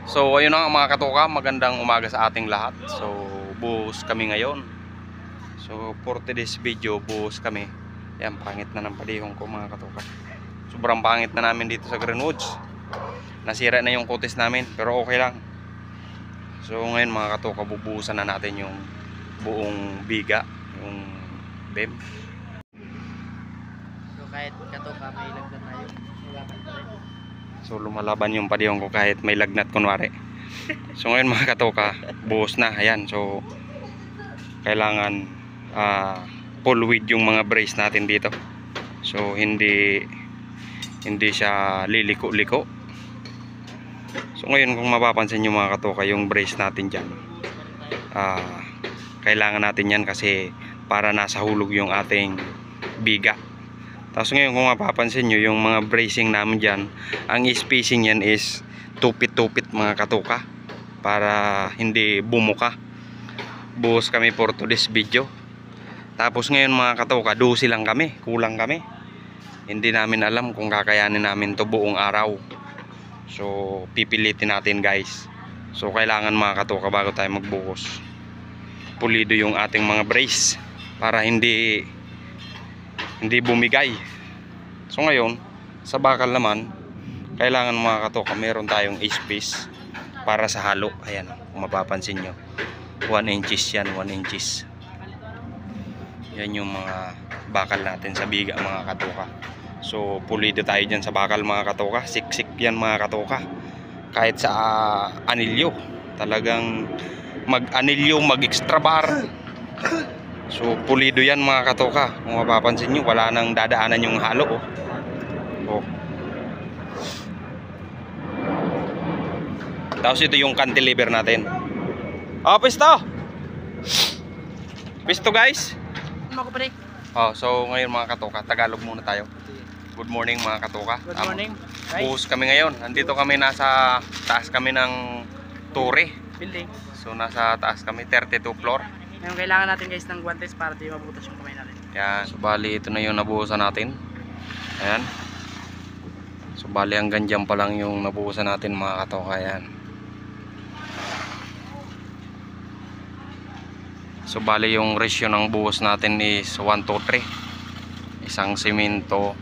So ayun na mga katoka, magandang umaga sa ating lahat. So buhos kami ngayon. So for today's video, buhos kami. Yan, pangit na ng padihong ko mga katoka. Sobrang pangit na namin dito sa Greenwoods. Nasira na yung kutis namin, pero okay lang. So ngayon mga katoka, bubuhusan na natin yung buong biga, yung BEM. So kahit katoka may lagnat tayo, wala pa rin. So lumalaban yung padihong ko kahit may lagnat kunwari. So ngayon mga katoka, buhos na. Ayan, so kailangan full width yung mga brace natin dito. So hindi siya liliko-liko. So ngayon kung mapapansin nyo mga katoka, yung brace natin dyan, kailangan natin yan kasi para nasa hulog yung ating biga. Tapos ngayon kung mapapansin nyo, yung mga bracing namin dyan, ang spacing yan is tupit-tupit mga katoka, para hindi bumuka. Buhos kami for today's video. Tapos ngayon mga katoka, 12 lang kami, kulang kami. Hindi namin alam kung kakayanin namin to buong araw. So pipilitin natin guys. So kailangan mga katoka, bago tayo magbuhos, pulido yung ating mga brace para hindi bumigay. So ngayon sa bakal naman, kailangan mga katoka meron tayong space para sa halo. Ayan, kung mapapansin nyo, 1 inches yan, 1 inches. Yan yung mga bakal natin sa biga mga katoka. So pulido tayo dyan sa bakal mga katoka. Siksik yan mga katoka. Kahit sa anilyo, talagang mag-anilyo, mag-extra bar. So pulido yan mga katoka. Kung mapapansin nyo, wala nang dadaanan yung halo. Oh. Tapos ito yung cantilever natin. Oh, pisto! Pisto guys! Ano ko pre? Oh, so ngayon mga katoka, Tagalog muna tayo. Good morning mga katoka. Good morning. Buhos kami ngayon. Nandito kami, nasa taas kami ng Torre. Building. So nasa taas kami, 32 floor. Ngayon kailangan natin guys ng guantes para di mabutas yung kamay natin. Yan. So bali ito na yung nabuhusan natin. Ayan. So bali hanggang dyan pa lang yung nabuhusan natin mga katoka. Ayan. So bali yung ratio ng buhos natin is 1-3. Isang simento,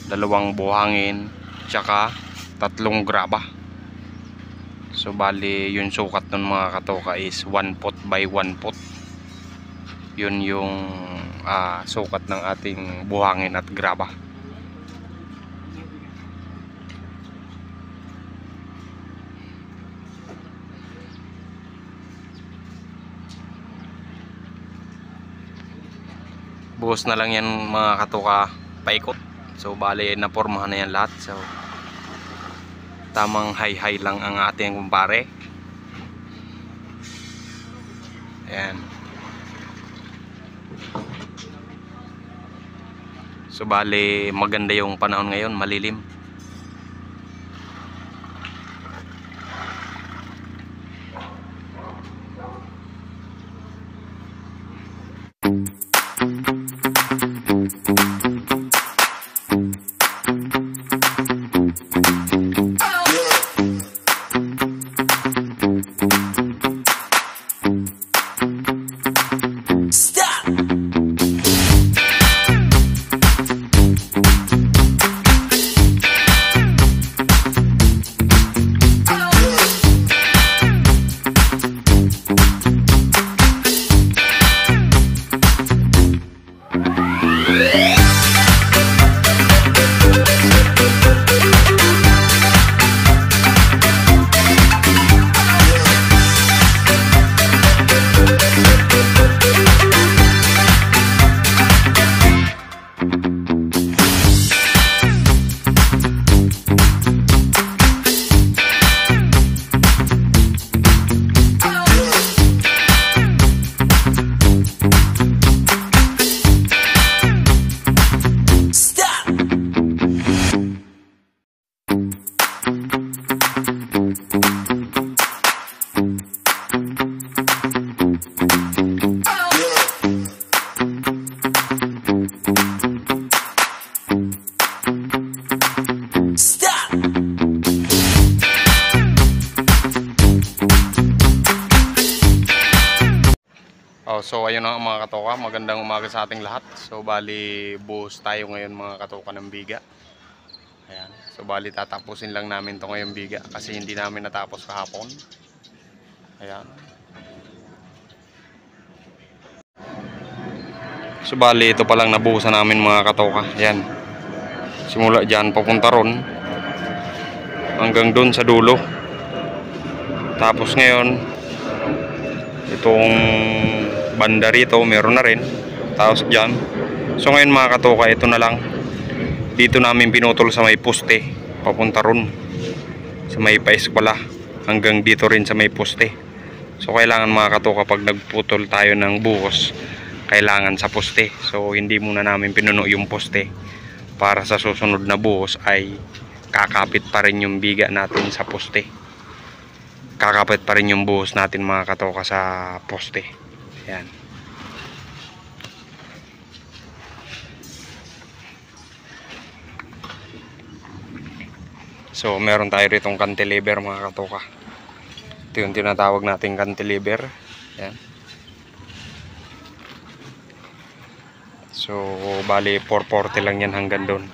2 buhangin, tsaka 3 graba. So bali yung sukat ng mga katoka is 1 foot by 1 foot. Yun yung sukat ng ating buhangin at graba. Buhos na lang yan mga katoka, paikot. So bali napormahan na yan lahat. So tamang high lang ang ating kumpare. Ayan. So bali maganda yung panahon ngayon, malilim. Oh, so ayun na mga katoka, magandang umaga sa ating lahat. So bali buhos tayo ngayon mga katoka ng biga. Ayan. So bali tatapusin lang namin to ngayong biga kasi hindi namin natapos kahapon. Ayan. So bali ito pa lang nabuhusan namin mga katoka. Ayan. Simula diyan papunta ron hanggang doon sa dulo. Tapos ngayon itong banda rito meron na rin. Tapos diyan. So ngayon mga katoka, ito na lang. Dito namin pinutol sa may poste papunta ron sa may paeskwela hanggang dito rin sa may poste. So kailangan mga katoka, pag nagputol tayo ng buhos, kailangan sa poste. So hindi muna namin pinuno yung poste para sa susunod na buhos ay kakapit pa rin yung biga natin sa poste. Kakapit pa rin yung buhos natin mga katoka sa poste. Ayan. So meron tayo ritong cantilever mga katoka. Ito yung tinatawag nating cantilever. Yan. So bali 440 lang yan hanggang doon.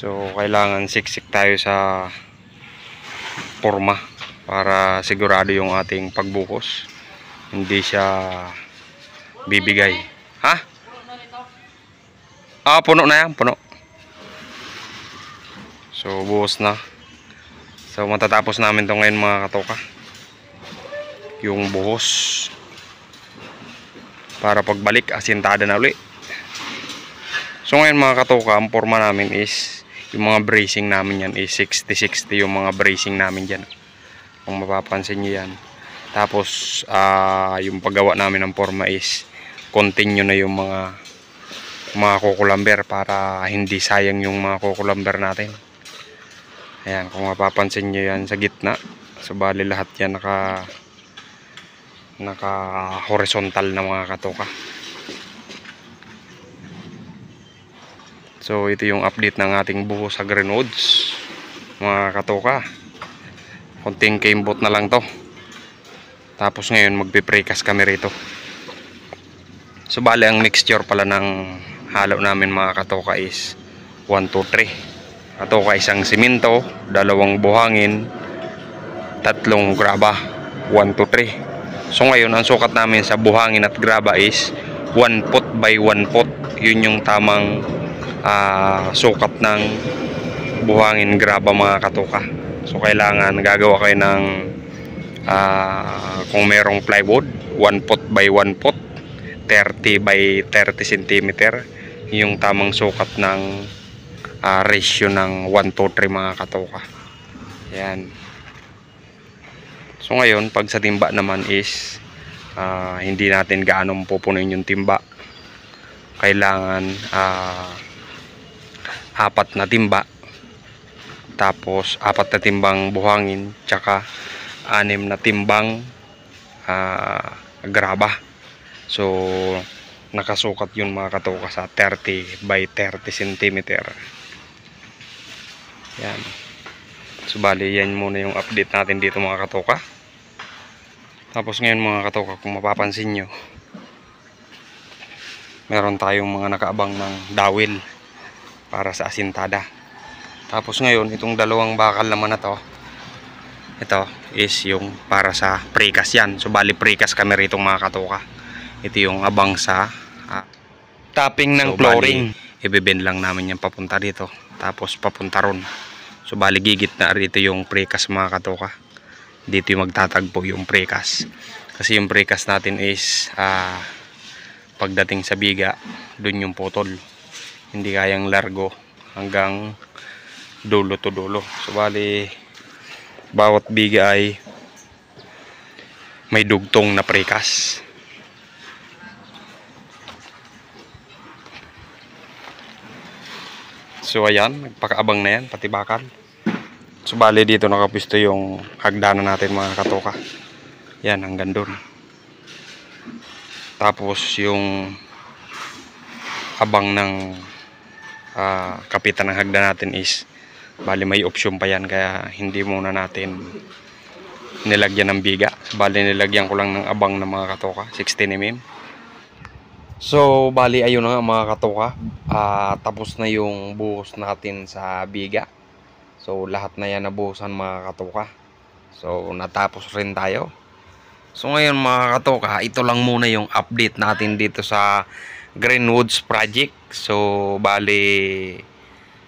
So kailangan siksik tayo sa forma para sigurado yung ating pagbuhos. Hindi siya bibigay. Ha? Puno na yan, puno. So buhos na. So matatapos namin to ngayon mga katoka, yung buhos, para pagbalik asintada na uli. So ngayon mga katoka, ang forma namin is yung mga bracing namin yan is 60-60 yung mga bracing namin dyan, kung mapapansin nyo yan. Tapos yung paggawa namin ng forma is continue na yung mga kukulamber para hindi sayang yung mga kukulamber natin. Ayan, kung mapapansin nyo yan sa gitna. So bali lahat yan naka horizontal na mga katoka. So ito yung update ng ating buhos sa Greenwoods mga katoka. Konting kaimbot na lang to. Tapos ngayon magpe-precast kami rito. So bali ang mixture pala ng halo namin mga katoka is 1, 2, 3. Katoka, isang simento, 2 buhangin, 3 graba, 1, 2, 3. So ngayon ang sukat namin sa buhangin at graba is 1 foot by 1 foot. Yun yung tamang sukat ng buhangin graba mga katoka. So kailangan gagawa kayo ng kung merong plywood, 1 foot by 1 foot, 30 by 30 cm, yung tamang sukat ng ratio ng 1 to 3 mga katoka. Yan. So ngayon pag sa timba naman is hindi natin gaano pupunuin yung timba. Kailangan 4 na timba, tapos 4 na timbang buhangin, tsaka 6 na timbang graba. So nakasukat yun mga katoka sa 30 by 30 cm. Yan. So bali yan muna yung update natin dito mga katoka. Tapos ngayon mga katoka, kung mapapansin nyo, meron tayong mga nakaabang ng dawil para sa asintada. Tapos ngayon itong 2 bakal naman na to, ito is yung para sa precast yan. So bali precast kami rito mga katoka. Ito yung abang sa tapping ng flooring. Ibebend lang namin yan papunta dito, tapos papunta ron. So bali gigit na rito yung precast mga katoka. Dito yung magtatagpo yung precast. Kasi yung precast natin is pagdating sa biga, dun yung putol. Hindi kayang largo hanggang dulo to dulo. So bali bawat biga ay may dugtong na precast. So ayan, nagpakaabang na yan, pati bakal. So bali dito nakapisto yung hagdanan natin mga katoka. Yan, hanggang doon. Tapos yung abang ng kapitan ng hagdan natin is Bali may option pa yan, kaya hindi muna natin nilagyan ng biga. Bali nilagyan ko lang ng abang ng mga katoka, 16mm. So bali ayun na nga mga katoka, tapos na yung buhos natin sa biga. So lahat na yan nabuhusan mga katoka. So natapos rin tayo. So ngayon mga katoka, ito lang muna yung update natin dito sa Greenwoods project. So bali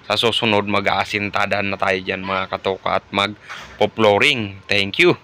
sa susunod mag-aasintadan na tayo dyan mga katoka at mag-flooring. Thank you.